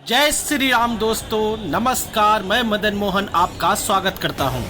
जय श्री राम दोस्तों, नमस्कार। मैं मदन मोहन आपका स्वागत करता हूं।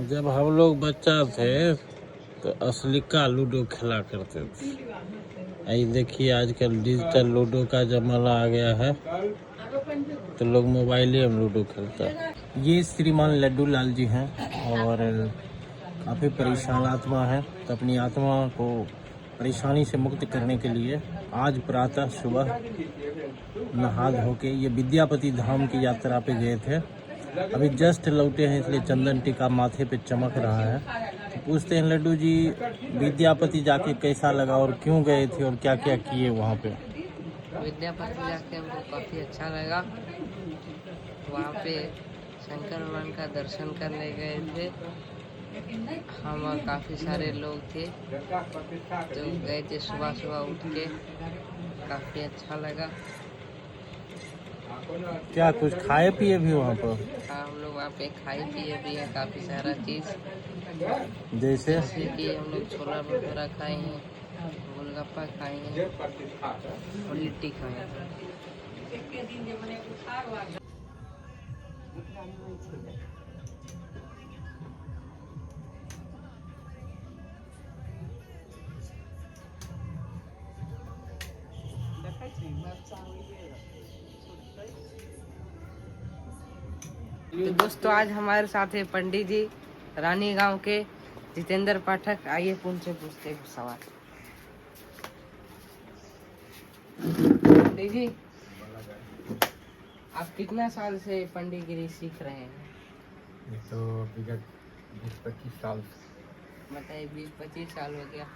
जब हम लोग बच्चा थे तो असली का लूडो खेला करते थे। आई देखिए आजकल डिजिटल लूडो का जमाना आ गया है तो लोग मोबाइल में लूडो खेलता है। ये श्रीमान लड्डू लाल जी हैं और काफ़ी परेशान आत्मा है, तो अपनी आत्मा को परेशानी से मुक्त करने के लिए आज प्रातः सुबह नहा धो के ये विद्यापति धाम की यात्रा पे गए थे। अभी जस्ट लौटे हैं इसलिए चंदन टीका माथे पे चमक रहा है। तो पूछते हैं लड्डू जी, विद्यापति जाके कैसा लगा और क्यों गए थे और क्या क्या किए वहाँ पे? विद्यापति जाके हमको काफ़ी अच्छा लगा। वहाँ पे शंकर भगवान का दर्शन करने गए थे। हम काफ़ी सारे लोग थे तो गए थे सुबह सुबह उठ के, काफ़ी अच्छा लगा। क्या कुछ खाए पिए भी वहाँ पर? हाँ, हम लोग वहाँ पे खाए पिए भी हैं काफ़ी सारा चीज़, जैसे जैसे कि हम लोग छोला भटूरा खाए हैं, गोलगप्पा खाए हैं और लिट्टी खाए हैं। तो दोस्तों आज हमारे साथ है पंडित जी रानी गांव के जितेंद्र पाठक। आइए उनसे पूछते हैं सवाल। पंडित जी, आप कितना साल से पंडितगिरी सीख रहे हैं? ये तो विगत 20-25 साल से। बताइए, 20-25 साल हो गया।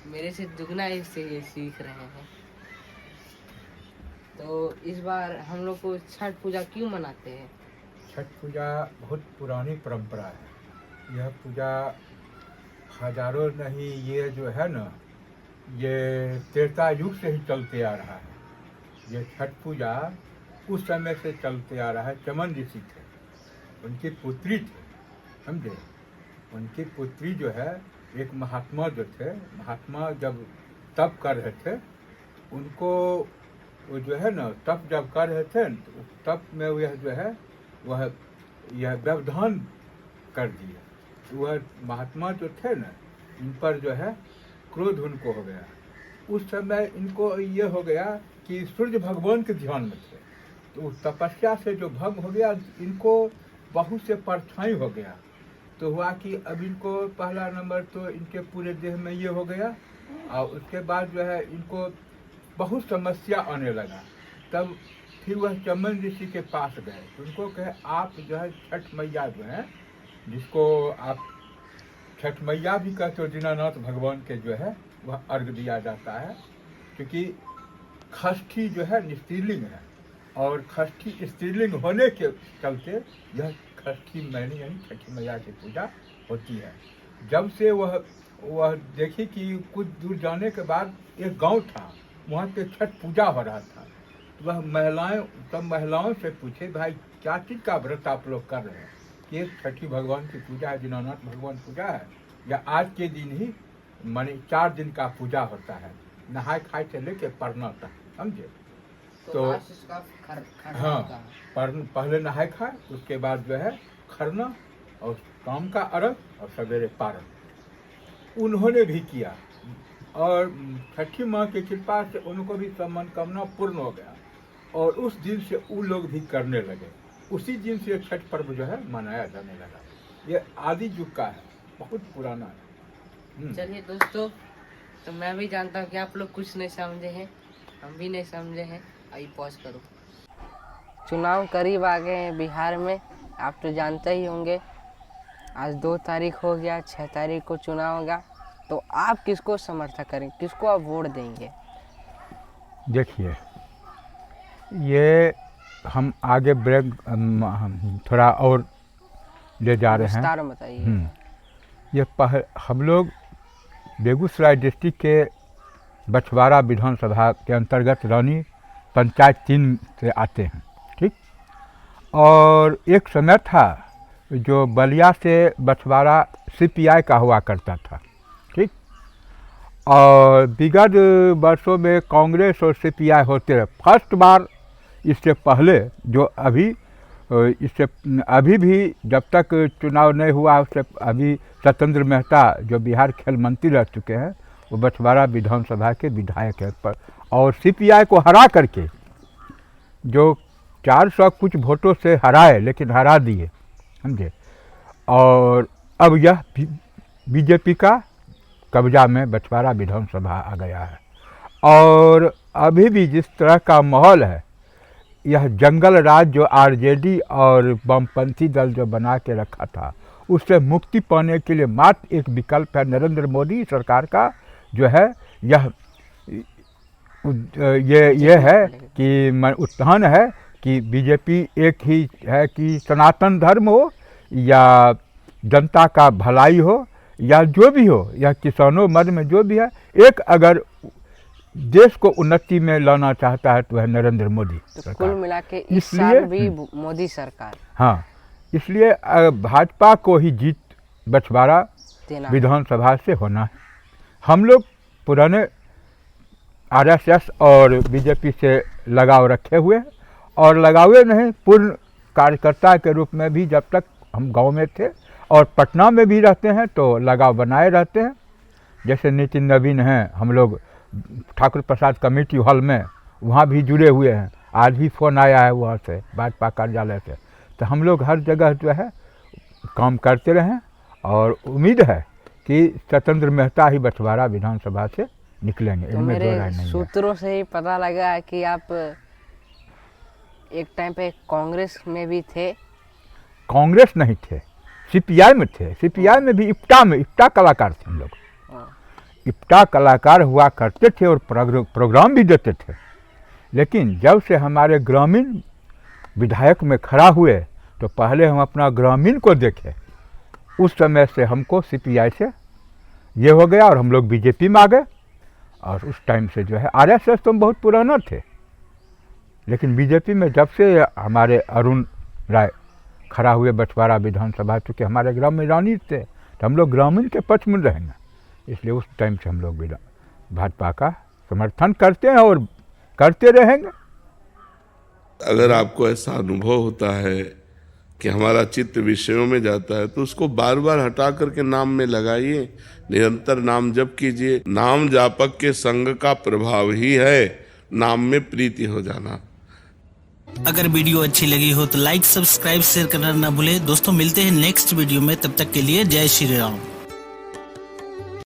मेरे से दुगना इससे ये सीख रहे हैं। तो इस बार हम लोग को छठ पूजा क्यों मनाते हैं? छठ पूजा बहुत पुरानी परंपरा है। यह पूजा हजारों नहीं, ये जो है ना, ये त्रेता युग से ही चलते आ रहा है। ये छठ पूजा उस समय से चलते आ रहा है। चमन ऋषि थे, उनकी पुत्री थी, समझे। उनकी पुत्री जो है, एक महात्मा जो थे, महात्मा जब तप कर रहे थे, उनको वो जो है ना, तप जब कर रहे थे तो तप में वह जो है वह यह व्यवधान कर दिया। वह महात्मा जो थे ना, इन पर जो है क्रोध उनको हो गया। उस समय इनको ये हो गया कि सूर्य भगवान के ध्यान में थे, तो उस तपस्या से जो भंग हो गया, इनको बहुत से परछाई हो गया। तो हुआ कि अब इनको पहला नंबर तो इनके पूरे देह में ये हो गया, और उसके बाद जो है इनको बहुत समस्या आने लगा। तब फिर वह चमन ऋषि के पास गए, तो उनको कहे आप जो है छठ मैया जो है, जिसको आप छठ मैया भी कहते हो, दीनानाथ भगवान के जो है वह अर्घ दिया जाता है। क्योंकि षष्ठी जो है स्त्रीलिंग है, और षष्ठी स्त्रीलिंग होने के चलते यह षष्ठी मैनी यानी छठी मैया की पूजा होती है। जब से वह देखी कि कुछ दूर जाने के बाद एक गांव था, वहाँ पे छठ पूजा हो रहा था, वह महिलाओं से पूछे, भाई क्या चीज़ का व्रत आप लोग कर रहे हैं? ये छठी भगवान की पूजा है, दीनानाथ भगवान पूजा है, या आज के दिन ही माने 4 दिन का पूजा होता है, नहाए खाए से लेके पढ़ना तक, समझे? तो हाँ, पहले नहाए खाए, उसके बाद जो है खरना और काम का अर्घ और सवेरे पारण उन्होंने भी किया, और छठी माँ की कृपा से उनको भी सब मनोकामना पूर्ण हो गया, और उस दिन से वो लोग भी करने लगे। उसी दिन से छठ पर्व जो है मनाया जाने लगा। ये आदि युग का है, बहुत पुराना है। चलिए दोस्तों, तो मैं भी जानता हूँ कि आप लोग कुछ नहीं समझे हैं, हम भी नहीं समझे हैं। आइए पॉज करो। चुनाव करीब आ गए हैं बिहार में, आप तो जानते ही होंगे। आज 2 तारीख हो गया, 6 तारीख को चुनाव होगा। तो आप किसको समर्थन करेंगे, किसको आप वोट देंगे? देखिए, ये हम आगे ब्रेक थोड़ा और ले जा रहे हैं। विस्तार में बताइए। ये हम लोग बेगूसराय डिस्ट्रिक्ट के बछवाड़ा विधानसभा के अंतर्गत रानी पंचायत 3 से आते हैं, ठीक। और एक समय था जो बलिया से बछवाड़ा CPI का हुआ करता था, ठीक। और विगत वर्षों में कांग्रेस और CPI होते रहे। फर्स्ट बार इससे पहले जो अभी भी जब तक चुनाव नहीं हुआ, उससे अभी सत्येंद्र मेहता जो बिहार खेल मंत्री रह चुके हैं, वो बछवाड़ा विधानसभा के विधायक हैं पर, और CPI को हरा करके जो 400 कुछ वोटों से हराए, लेकिन हरा दिए, समझे। और अब यह बीजेपी का कब्जा में बछवाड़ा विधानसभा आ गया है। और अभी भी जिस तरह का माहौल है, यह जंगल राज जो RJD और वामपंथी दल जो बना के रखा था, उससे मुक्ति पाने के लिए मात्र एक विकल्प है, नरेंद्र मोदी सरकार का जो है ये है कि उत्थान है कि बीजेपी एक ही है कि सनातन धर्म हो या जनता का भलाई हो या जो भी हो, या किसानों मद में जो भी है, एक अगर देश को उन्नति में लाना चाहता है तो वह नरेंद्र मोदी तो कुल मिला के इस साल भी मोदी सरकार। हाँ, इसलिए भाजपा को ही जीत बछवाड़ा विधानसभा से होना है। हम लोग पुराने RSS और बीजेपी से लगाव रखे हुए, और लगावे नहीं, पूर्ण कार्यकर्ता के रूप में भी जब तक हम गांव में थे और पटना में भी रहते हैं तो लगाव बनाए रहते हैं। जैसे नितिन नवीन हैं, हम लोग ठाकुर प्रसाद कमेटी हॉल में वहाँ भी जुड़े हुए हैं। आज भी फ़ोन आया है वहाँ से, भाजपा कार्यालय से। तो हम लोग हर जगह जो है काम करते रहें, और उम्मीद है कि सत्येंद्र मेहता ही बछवाड़ा विधानसभा से निकलेंगे। तो मेरे सूत्रों से ही पता लगा कि आप एक टाइम पे कांग्रेस में भी थे। कांग्रेस नहीं थे, CPI में थे। CPI में भी इप्टा कलाकार थे हम लोग। इप्टा कलाकार हुआ करते थे और प्रोग्राम भी देते थे। लेकिन जब से हमारे ग्रामीण विधायक में खड़ा हुए तो पहले हम अपना ग्रामीण को देखे। उस समय से हमको CPI से ये हो गया और हम लोग बीजेपी में आ गए। और उस टाइम से जो है RSS तो हम बहुत पुराना थे, लेकिन बीजेपी में जब से हमारे अरुण राय खड़ा हुए बछवाड़ा विधानसभा, चूँकि हमारे ग्रामीण रानी थे तो हम लोग ग्रामीण के पक्ष में रहेंगे, इसलिए उस टाइम से हम लोग भाजपा का समर्थन करते हैं और करते रहेंगे। अगर आपको ऐसा अनुभव होता है कि हमारा चित्त विषयों में जाता है तो उसको बार बार हटा करके नाम में लगाइए, निरंतर नाम जप कीजिए। नाम जापक के संग का प्रभाव ही है नाम में प्रीति हो जाना। अगर वीडियो अच्छी लगी हो तो लाइक, सब्सक्राइब, शेयर करना ना भूले। दोस्तों, मिलते हैं नेक्स्ट वीडियो में, तब तक के लिए जय श्री राम।